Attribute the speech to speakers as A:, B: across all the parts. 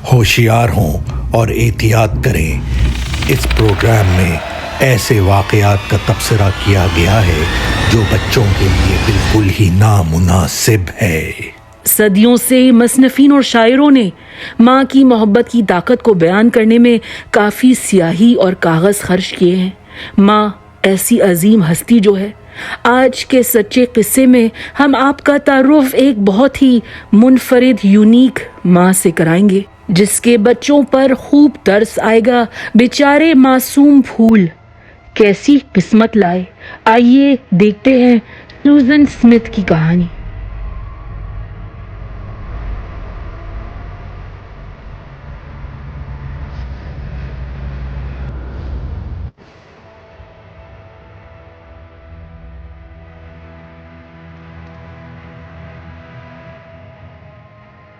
A: ہوشیار ہوں اور احتیاط کریں۔ اس پروگرام میں ایسے واقعات کا تبصرہ کیا گیا ہے جو بچوں کے لیے بالکل ہی نامناسب ہے۔
B: صدیوں سے مصنفین اور شاعروں نے ماں کی محبت کی طاقت کو بیان کرنے میں کافی سیاہی اور کاغذ خرچ کیے ہیں۔ ماں ایسی عظیم ہستی جو ہے۔ آج کے سچے قصے میں ہم آپ کا تعارف ایک بہت ہی منفرد یونیک ماں سے کرائیں گے جس کے بچوں پر خوب ترس آئے گا۔ بیچارے معصوم پھول کیسی قسمت لائے۔ آئیے دیکھتے ہیں سوزن سمتھ کی کہانی۔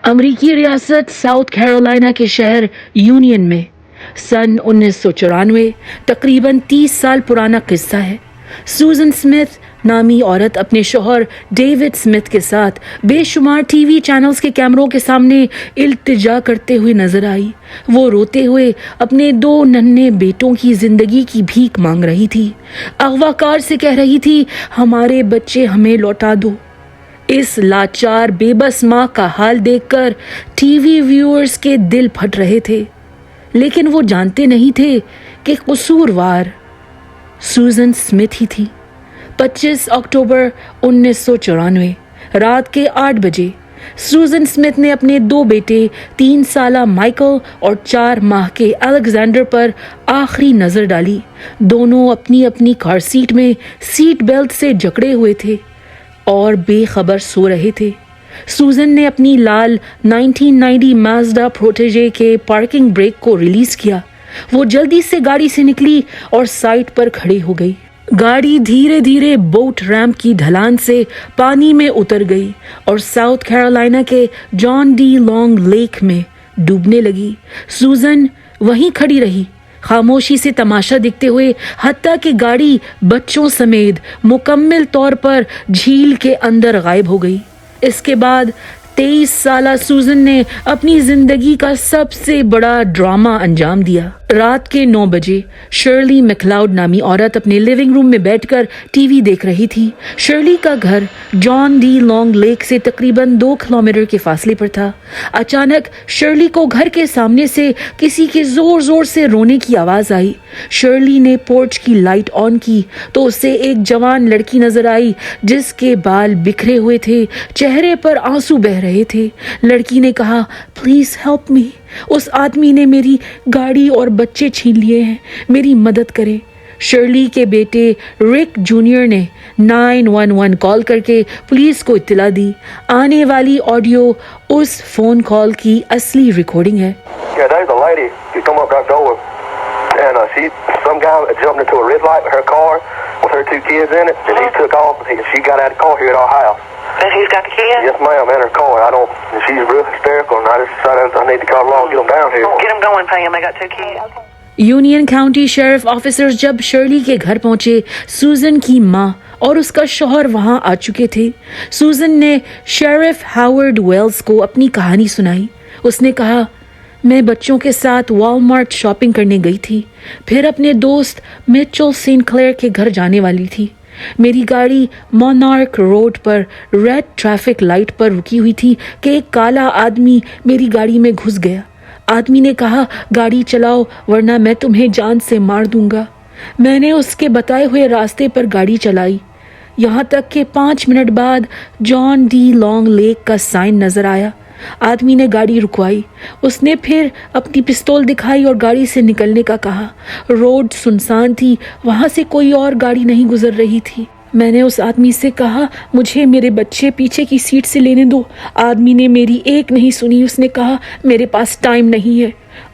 B: امریکی ریاست ساؤتھ کیرولائنا کے شہر یونین میں سن 1994 تقریباً 30 سال پرانا قصہ ہے۔ سوزن سمتھ نامی عورت اپنے شوہر ڈیوڈ سمتھ کے ساتھ بے شمار ٹی وی چینلز کے کیمروں کے سامنے التجا کرتے ہوئے نظر آئی۔ وہ روتے ہوئے اپنے 2 ننھے بیٹوں کی زندگی کی بھیک مانگ رہی تھی۔ اغوا کار سے کہہ رہی تھی، ہمارے بچے ہمیں لوٹا دو۔ اس لاچار بے بس ماں کا حال دیکھ کر ٹی وی ویورز کے دل پھٹ رہے تھے، لیکن وہ جانتے نہیں تھے کہ قصوروار سوزن سمتھ ہی تھی۔ 25 اکتوبر 1994 رات کے 8 بجے سوزن سمتھ نے اپنے 2 بیٹے 3 سالہ مائیکل اور 4 ماہ کے الیگزینڈر پر آخری نظر ڈالی۔ دونوں اپنی اپنی کار سیٹ میں سیٹ بیلٹ سے جکڑے ہوئے تھے اور بے خبر سو رہے تھے۔ سوزن نے اپنی لال 1990 مازدا پروٹیجے کے پارکنگ بریک کو ریلیز کیا۔ وہ جلدی سے گاڑی سے نکلی اور سائٹ پر کھڑی ہو گئی۔ گاڑی دھیرے دھیرے بوٹ ریمپ کی ڈھلان سے پانی میں اتر گئی اور ساؤتھ کیرولائنا کے جان ڈی لانگ لیک میں ڈوبنے لگی۔ سوزن وہیں کھڑی رہی، خاموشی سے تماشا دیکھتے ہوئے، حتیٰ کہ گاڑی بچوں سمیت مکمل طور پر جھیل کے اندر غائب ہو گئی۔ اس کے بعد 23 سالہ سوزن نے اپنی زندگی کا سب سے بڑا ڈرامہ انجام دیا۔ رات کے 9 بجے شرلی میکلاؤڈ نامی عورت اپنے لیونگ روم میں بیٹھ کر ٹی وی دیکھ رہی تھی۔ شرلی کا گھر جان ڈی لانگ لیک سے تقریباً 2 کلومیٹر کے فاصلے پر تھا۔ اچانک شرلی کو گھر کے سامنے سے کسی کے زور زور سے رونے کی آواز آئی۔ شرلی نے پورچ کی لائٹ آن کی تو اسے ایک جوان لڑکی نظر آئی جس کے بال بکھرے ہوئے تھے، چہرے پر آنسو بہہ رہے تھے۔ لڑکی نے کہا، پلیز ہیلپ می، اس آدمی نے میری گاڑی اور بچے چھین لیے ہیں، میری مدد کریں۔ شرلی کے بیٹے رک جونیئر نے 911 کال کر کے پولیس کو اطلاع دی۔ آنے والی آڈیو اس فون کال کی اصلی ریکارڈنگ ہے۔
C: And some guy jumped into a red light with her car with her 2 kids in it, and he took off, and she got out of the car here at our house.
D: And he's got the kids?
C: Yes, ma'am, in her car. And she's real hysterical, and I just decided I need to call along and get them down here.
D: Get them going, Pam. They got 2 kids.
B: Union County sheriff officers جب Shirley کے گھر پہنچے، سوزن کی ماں اور اس کا شوہر وہاں آ چکے تھے۔ سوزن نے شیرف ہاورڈ ویلز کو اپنی کہانی سنائی۔ اس نے کہا، میں بچوں کے ساتھ والمارٹ شاپنگ کرنے گئی تھی، پھر اپنے دوست میچل سینٹ کلیئر کے گھر جانے والی تھی۔ میری گاڑی مونارک روڈ پر ریڈ ٹریفک لائٹ پر رکی ہوئی تھی کہ ایک کالا آدمی میری گاڑی میں گھس گیا۔ آدمی نے کہا، گاڑی چلاؤ ورنہ میں تمہیں جان سے مار دوں گا۔ میں نے اس کے بتائے ہوئے راستے پر گاڑی چلائی، یہاں تک کہ 5 منٹ بعد جان ڈی لانگ لیک کا سائن نظر آیا۔ آدمی نے گاڑی رکوائی، اس نے پھر اپنی پستول دکھائی اور گاڑی سے نکلنے کا کہا۔ روڈ سنسان تھی، وہاں سے کوئی اور گاڑی نہیں گزر رہی تھی۔ میں نے اس آدمی سے کہا، مجھے میرے بچے پیچھے کی سیٹ سے لینے دو۔ آدمی نے میری ایک نہیں سنی، اس نے کہا، میرے پاس ٹائم نہیں ہے۔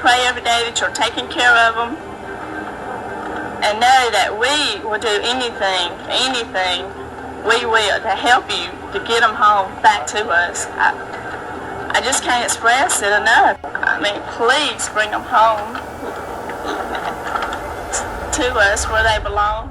E: Pray every day that you're taking care of them and know that we will do anything we will to help you to get them home back to us. I just can't express it enough. I mean, please bring them home to us where they belong.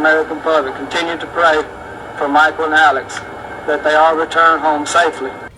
F: American public continue to pray for Michael and Alex that they all return home safely.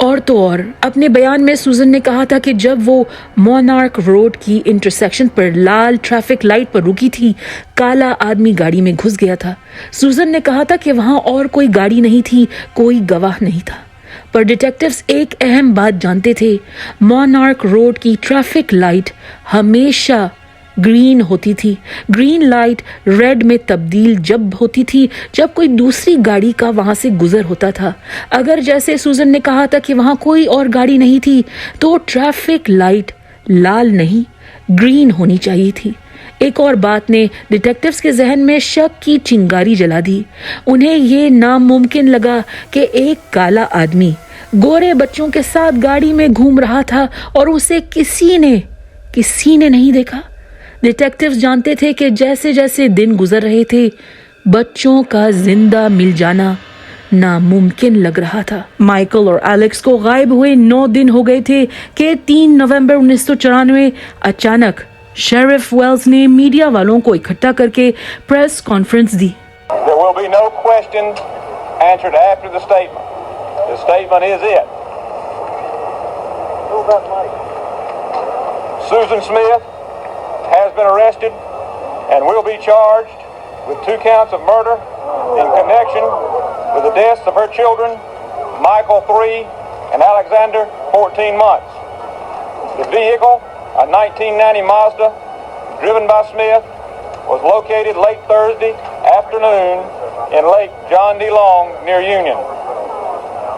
B: اور تو اور اپنے بیان میں سوزن نے کہا تھا کہ جب وہ مونارک روڈ کی انٹرسیکشن پر لال ٹریفک لائٹ پر رکی تھی، کالا آدمی گاڑی میں گھس گیا تھا۔ سوزن نے کہا تھا کہ وہاں اور کوئی گاڑی نہیں تھی، کوئی گواہ نہیں تھا، پر ڈیٹیکٹیوز ایک اہم بات جانتے تھے، مونارک روڈ کی ٹریفک لائٹ ہمیشہ گرین ہوتی تھی۔ گرین لائٹ ریڈ میں تبدیل جب ہوتی تھی جب کوئی دوسری گاڑی کا وہاں سے گزر ہوتا تھا۔ اگر جیسے سوزن نے کہا تھا کہ وہاں کوئی اور گاڑی نہیں تھی تو ٹریفک لائٹ لال نہیں گرین ہونی چاہیے تھی۔ ایک اور بات نے ڈیٹیکٹیوز کے ذہن میں شک کی چنگاری جلا دی۔ انہیں یہ ناممکن لگا کہ ایک کالا آدمی گورے بچوں کے ساتھ گاڑی میں گھوم رہا تھا اور اسے کسی نے نہیں دیکھا۔ ڈیٹیکٹیوز جانتے تھے کہ جیسے جیسے دن گزر رہے تھے بچوں کا زندہ مل جانا ناممکن لگ رہا تھا۔ مائیکل اور ایلیکس کو غائب ہوئے 9 دن ہو گئے تھے کہ 3 نومبر 1994 اچانک شیرف ویلز نے میڈیا والوں کو اکٹھا کر کے press conference the.
G: There will be no questions answered after the statement. The statement is it. Susan Smith has been arrested and will be charged with 2 counts of murder in connection with the deaths of her children, Michael 3 and Alexander 14 months. The vehicle, a 1990 Mazda, driven by Smith, was located late Thursday afternoon in Lake John D. Long near Union.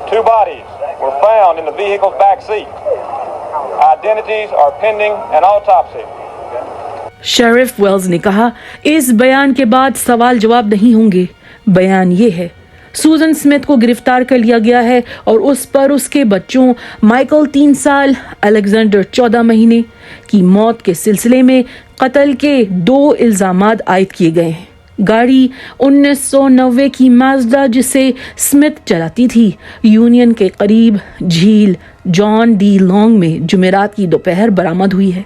G: 2 bodies were found in the vehicle's back seat. Identities are pending an autopsy.
B: Sheriff Wells نے کہا، اس بیان کے بعد سوال جواب نہیں ہوں گے۔ بیان یہ ہے، سوزن سمتھ کو گرفتار کر لیا گیا ہے اور اس پر اس کے بچوں مائیکل 3 سال، الیگزینڈر 14 مہینے کی موت کے سلسلے میں قتل کے 2 الزامات عائد کیے گئے ہیں۔ گاڑی 1990 کی مازدا جسے سمتھ چلاتی تھی یونین کے قریب جھیل جان ڈی لانگ میں جمعرات کی دوپہر برآمد ہوئی ہے۔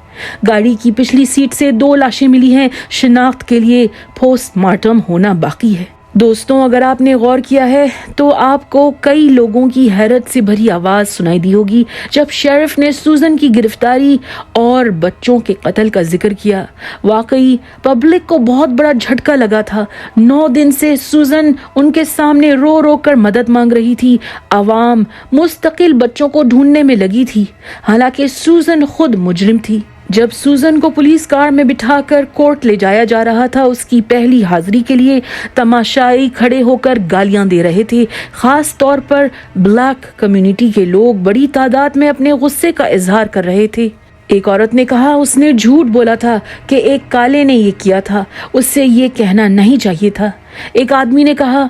B: گاڑی کی پچھلی سیٹ سے 2 لاشیں ملی ہیں، شناخت کے لیے پوسٹ مارٹم ہونا باقی ہے۔ دوستوں، اگر آپ نے غور کیا ہے تو آپ کو کئی لوگوں کی حیرت سے بھری آواز سنائی دی ہوگی جب شیرف نے سوزن کی گرفتاری اور بچوں کے قتل کا ذکر کیا۔ واقعی پبلک کو بہت بڑا جھٹکا لگا تھا۔ 9 دن سے سوزن ان کے سامنے رو رو کر مدد مانگ رہی تھی۔ عوام مستقل بچوں کو ڈھونڈنے میں لگی تھی، حالانکہ سوزن خود مجرم تھی۔ جب سوزن کو پولیس کار میں بٹھا کر کورٹ لے جایا جا رہا تھا، اس کی پہلی حاضری کے لیے تماشائی کھڑے ہو کر گالیاں دے رہے تھے۔ خاص طور پر بلیک کمیونٹی کے لوگ بڑی تعداد میں اپنے غصے کا اظہار کر رہے تھے۔ ایک عورت نے کہا اس نے جھوٹ بولا تھا کہ ایک کالے نے یہ کیا تھا، اس سے یہ کہنا نہیں چاہیے تھا۔ ایک آدمی نے کہا،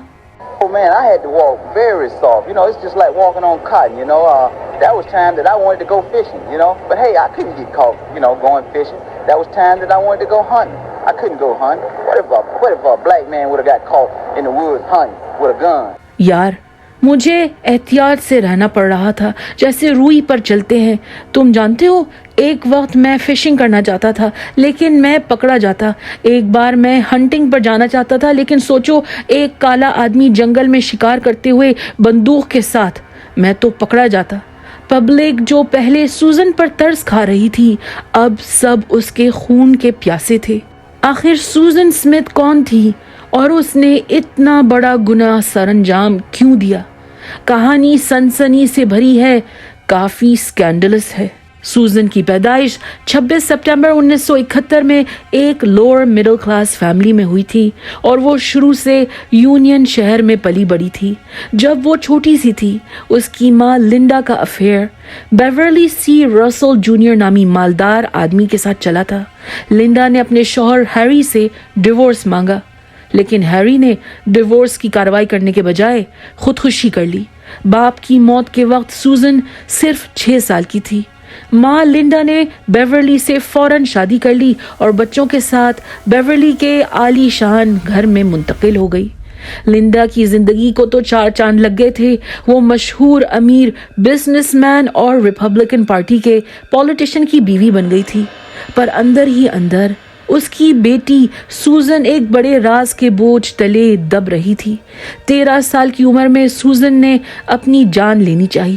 H: Oh man, I had to walk very soft. You know, it's just like walking on cotton, you know. That was time that I wanted to go fishing, you know. But hey, I couldn't get caught, you know, going fishing. That was time that I wanted to go hunting. I couldn't go hunting. What if a black man would have got caught in the woods hunting with a gun?
B: یار مجھے احتیاط سے رہنا پڑ رہا تھا، جیسے روئی پر چلتے ہیں۔ تم جانتے ہو، ایک وقت میں فشنگ کرنا چاہتا تھا لیکن میں پکڑا جاتا۔ ایک بار میں ہنٹنگ پر جانا چاہتا تھا لیکن سوچو، ایک کالا آدمی جنگل میں شکار کرتے ہوئے بندوق کے ساتھ، میں تو پکڑا جاتا۔ پبلک جو پہلے سوزن پر ترس کھا رہی تھی، اب سب اس کے خون کے پیاسے تھے۔ آخر سوزن سمتھ کون تھی اور اس نے اتنا بڑا گناہ سر انجام کیوں دیا؟ کہانی سنسنی سے بھری ہے، کافی سکینڈلس ہے۔ سوزن کی پیدائش 26 سپٹمبر 1971 میں ایک لوور مڈل کلاس فیملی میں ہوئی تھی اور وہ شروع سے یونین شہر میں پلی بڑی تھی۔ جب وہ چھوٹی سی تھی، اس کی ماں لنڈا کا افیئر بیورلی سی رسل جونیئر نامی مالدار آدمی کے ساتھ چلا تھا۔ لنڈا نے اپنے شوہر ہیری سے ڈیورس مانگا، لیکن ہیری نے ڈیورس کی کارروائی کرنے کے بجائے خودکشی کر لی۔ باپ کی موت کے وقت سوزن صرف 6 سال کی تھی۔ ماں لنڈا نے بیورلی سے فوراً شادی کر لی اور بچوں کے ساتھ بیورلی کے عالی شان گھر میں منتقل ہو گئی۔ لنڈا کی زندگی کو تو 4 چاند لگ گئے تھے۔ وہ مشہور امیر بزنس مین اور ریپبلکن پارٹی کے پولیٹیشین کی بیوی بن گئی تھی، پر اندر ہی اندر اس کی بیٹی سوزن ایک بڑے راز کے بوجھ تلے دب رہی تھی۔ 13 سال کی عمر میں سوزن نے اپنی جان لینی چاہی۔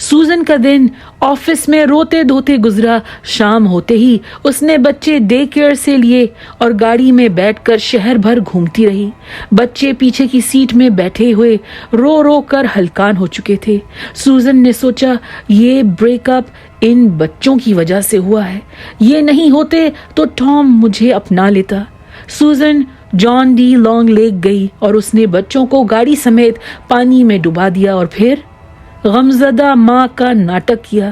B: سوزن کا دن آفس میں روتے دھوتے گزرا. شام ہوتے ہی اس نے بچے ڈے کیئر سے لیے اور گاڑی میں بیٹھ کر شہر بھر گھومتی رہی. بچے پیچھے کی سیٹ میں بیٹھے ہوئے رو رو کر ہلکان ہو چکے تھے. سوزن نے سوچا یہ بریک اپ ان بچوں کی وجہ سے ہوا ہے. یہ نہیں ہوتے تو ٹام مجھے اپنا لیتا. سوزن جان ڈی لانگ لیک گئی اور اس نے بچوں کو گاڑی سمیت پانی میں ڈبا دیا اور پھر غمزدہ ماں کا ناٹک کیا.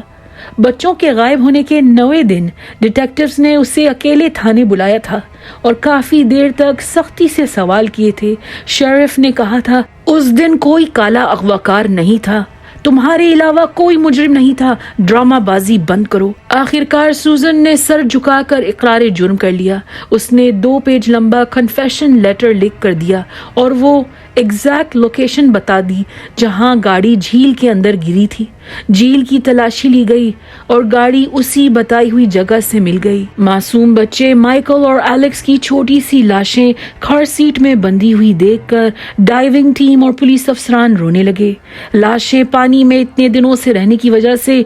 B: بچوں کے غائب ہونے کے 9ویں دن ڈیٹیکٹیوز نے اسے اکیلے تھانے بلایا تھا اور کافی دیر تک سختی سے سوال کیے تھے. شریف نے کہا تھا اس دن کوئی کالا اغواکار نہیں تھا, تمہارے علاوہ کوئی مجرم نہیں تھا, ڈرامہ بازی بند کرو. آخرکار سوزن نے سر جھکا کر اقرار جرم کر لیا. اس نے 2 پیج لمبا کنفیشن لیٹر لکھ کر دیا اور وہ ایگزیکٹ لوکیشن بتا دی جہاں گاڑی جھیل کے اندر گری تھی. جھیل کی تلاشی لی گئی اور گاڑی اسی بتائی ہوئی جگہ سے مل گئی. معصوم بچے مائیکل اور ایلیکس کی چھوٹی سی لاشیں کار سیٹ میں بندھی ہوئی دیکھ کر ڈائیونگ ٹیم اور پولیس افسران رونے لگے. لاشیں پانی میں اتنے دنوں سے رہنے کی وجہ سے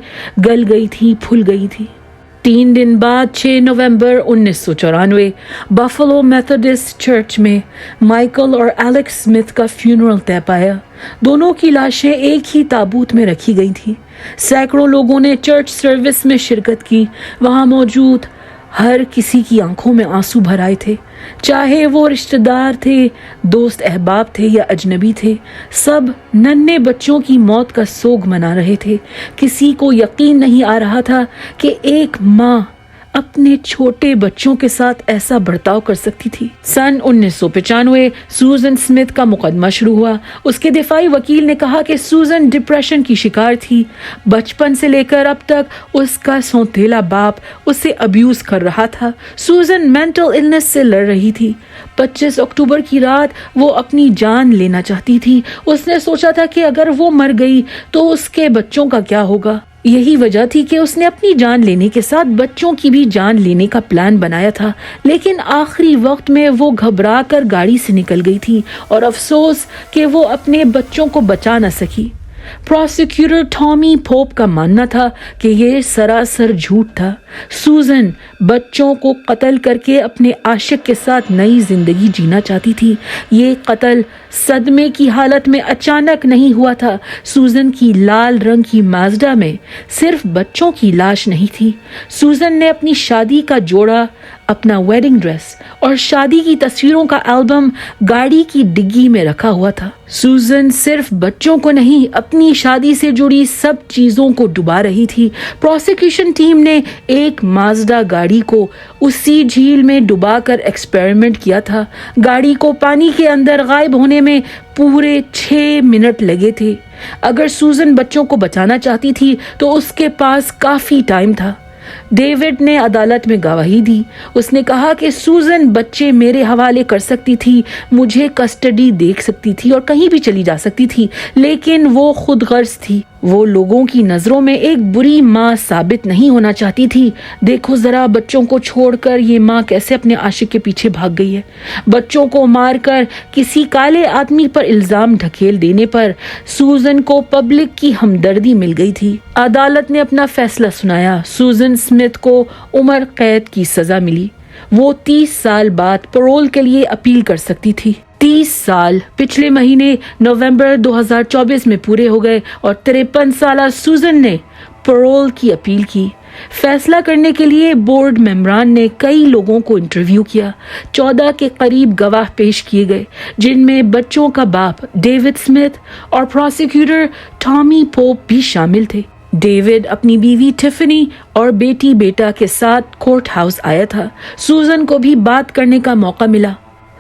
B: گل گئی تھی, پھول گئی تھی. 3 دن بعد 6 نومبر 1994 بفلو میتھوڈسٹ چرچ میں مائیکل اور ایلیکس اسمتھ کا فیونرل طے پایا. دونوں کی لاشیں ایک ہی تابوت میں رکھی گئی تھیں. سینکڑوں لوگوں نے چرچ سروس میں شرکت کی. وہاں موجود ہر کسی کی آنکھوں میں آنسو بھر آئے تھے, چاہے وہ رشتہ دار تھے, دوست احباب تھے یا اجنبی تھے. سب ننھے بچوں کی موت کا سوگ منا رہے تھے. کسی کو یقین نہیں آ رہا تھا کہ ایک ماں اپنے چھوٹے بچوں کے ساتھ ایسا برتاؤ کر سکتی تھی. سن 1995 سوزن اسمتھ کا مقدمہ شروع ہوا. اس کے دفاعی وکیل نے کہا کہ سوزن ڈپریشن کی شکار تھی. بچپن سے لے کر اب تک اس کا سوتیلا باپ اسے ابیوز کر رہا تھا. سوزن مینٹل النس سے لڑ رہی تھی. 25 اکتوبر کی رات وہ اپنی جان لینا چاہتی تھی. اس نے سوچا تھا کہ اگر وہ مر گئی تو اس کے بچوں کا کیا ہوگا. یہی وجہ تھی کہ اس نے اپنی جان لینے کے ساتھ بچوں کی بھی جان لینے کا پلان بنایا تھا. لیکن آخری وقت میں وہ گھبرا کر گاڑی سے نکل گئی تھی اور افسوس کہ وہ اپنے بچوں کو بچا نہ سکی. پروسیکیوٹر ٹامی پوپ کا ماننا تھا کہ یہ سراسر جھوٹ تھا. سوزن بچوں کو قتل کر کے اپنے عاشق کے ساتھ نئی زندگی جینا چاہتی تھی. یہ قتل صدمے کی حالت میں اچانک نہیں ہوا تھا. سوزن کی لال رنگ کی مازدا میں صرف بچوں کی لاش نہیں تھی. سوزن نے اپنی شادی کا جوڑا, اپنا ویڈنگ ڈریس اور شادی کی تصویروں کا البم گاڑی کی ڈگی میں رکھا ہوا تھا. سوزن صرف بچوں کو نہیں اپنی شادی سے جڑی سب چیزوں کو ڈبا رہی تھی. پروسیکیوشن ٹیم نے ایک مازدا گاڑی کو اسی جھیل میں ڈبا کر ایکسپیریمنٹ کیا تھا. گاڑی کو پانی کے اندر غائب ہونے میں پورے 6 منٹ لگے تھے. اگر سوزن بچوں کو بچانا چاہتی تھی تو اس کے پاس کافی ٹائم تھا. ڈیوڈ نے عدالت میں گواہی دی. اس نے کہا کہ سوزن بچے میرے حوالے کر سکتی تھی, مجھے کسٹڈی دیکھ سکتی تھی اور کہیں بھی چلی جا سکتی تھی, لیکن وہ خود غرض تھی. وہ لوگوں کی نظروں میں ایک بری ماں ثابت نہیں ہونا چاہتی تھی. دیکھو ذرا بچوں کو چھوڑ کر یہ ماں کیسے اپنے عاشق کے پیچھے بھاگ گئی ہے. بچوں کو مار کر کسی کالے آدمی پر الزام ڈھکیل دینے پر سوزن کو پبلک کی ہمدردی مل گئی تھی. عدالت نے اپنا فیصلہ سنایا. سوزن اسمتھ کو عمر قید کی سزا ملی. وہ 30 سال بعد پرول کے لیے اپیل کر سکتی تھی. 30 سال پچھلے مہینے نومبر 2024 میں پورے ہو گئے اور 53 سالہ سوزن نے پرول کی اپیل کی. فیصلہ کرنے کے لیے بورڈ ممبران نے کئی لوگوں کو انٹرویو کیا. 14 کے قریب گواہ پیش کیے گئے, جن میں بچوں کا باپ ڈیوڈ اسمتھ اور پروسیکیوٹر ٹامی پوپ بھی شامل تھے. ڈیوڈ اپنی بیوی ٹفنی اور بیٹا کے ساتھ کورٹ ہاؤس آیا تھا. سوزن کو بھی بات کرنے کا موقع ملا.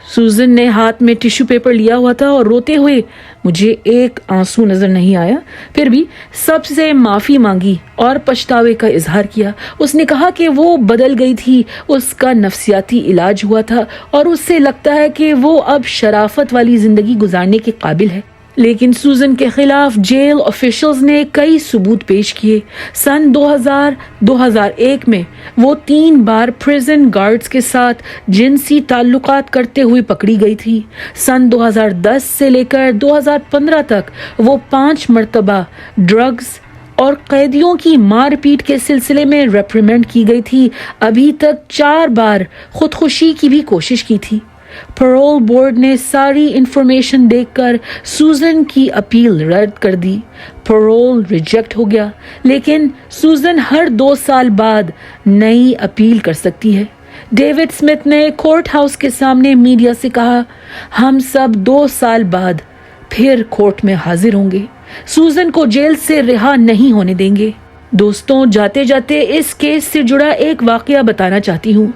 B: سوزن نے ہاتھ میں ٹیشو پیپر لیا ہوا تھا اور روتے ہوئے, مجھے ایک آنسو نظر نہیں آیا, پھر بھی سب سے معافی مانگی اور پچھتاوے کا اظہار کیا. اس نے کہا کہ وہ بدل گئی تھی, اس کا نفسیاتی علاج ہوا تھا اور اس سے لگتا ہے کہ وہ اب شرافت والی زندگی گزارنے کے قابل ہے. لیکن سوزن کے خلاف جیل آفیشلز نے کئی ثبوت پیش کیے. سن 2001 میں وہ 3 بار پریزن گارڈز کے ساتھ جنسی تعلقات کرتے ہوئے پکڑی گئی تھی. سن 2010 سے لے کر 2015 تک وہ 5 مرتبہ ڈرگز اور قیدیوں کی مار پیٹ کے سلسلے میں ریپریمنڈ کی گئی تھی، ابھی تک 4 بار خودکشی کی بھی کوشش کی تھی۔ پیرول بورڈ نے ساری انفارمیشن دیکھ کر سوزن کی اپیل رد کر دی۔ پیرول ریجیکٹ ہو گیا، لیکن سوزن ہر 2 سال بعد نئی اپیل کر سکتی ہے۔ ڈیوڈ اسمتھ نے کورٹ ہاؤس کے سامنے میڈیا سے کہا، ہم سب 2 سال بعد پھر کورٹ میں حاضر ہوں گے، سوزن کو جیل سے رہا نہیں ہونے دیں گے۔ دوستوں، جاتے جاتے اس کیس سے جڑا ایک واقعہ بتانا چاہتی ہوں۔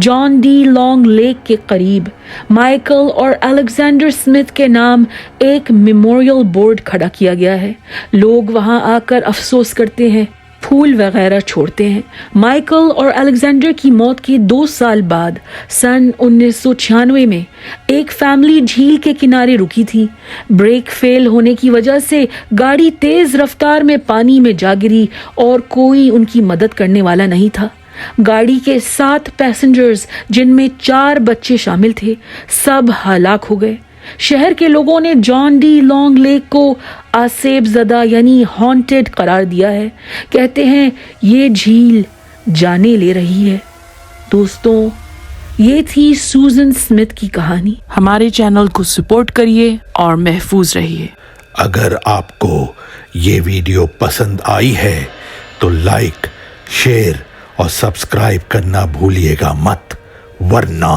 B: جان ڈی لانگ لیک کے قریب مائیکل اور الیگزینڈر اسمتھ کے نام ایک میموریل بورڈ کھڑا کیا گیا ہے۔ لوگ وہاں آ کر افسوس کرتے ہیں، پھول وغیرہ چھوڑتے ہیں۔ مائیکل اور الیگزینڈر کی موت کے 2 سال بعد سن 1996 میں ایک فیملی جھیل کے کنارے رکی تھی۔ بریک فیل ہونے کی وجہ سے گاڑی تیز رفتار میں پانی میں جا گری اور کوئی ان کی مدد کرنے والا نہیں تھا۔ گاڑی کے 7 پیسنجرز، جن میں 4 بچے شامل تھے، سب ہلاک ہو گئے۔ شہر کے لوگوں نے جان ڈی لانگ لیک کو آسیب زدہ یعنی ہانٹڈ قرار دیا ہے۔ کہتے ہیں یہ جھیل جانے لے رہی ہے۔ دوستوں، یہ تھی سوزن اسمتھ کی کہانی۔ ہمارے چینل کو سپورٹ کریے اور محفوظ رہیے۔
A: اگر آپ کو یہ ویڈیو پسند آئی ہے تو لائک، شیئر اور سبسکرائب کرنا بھولیے گا مت، ورنہ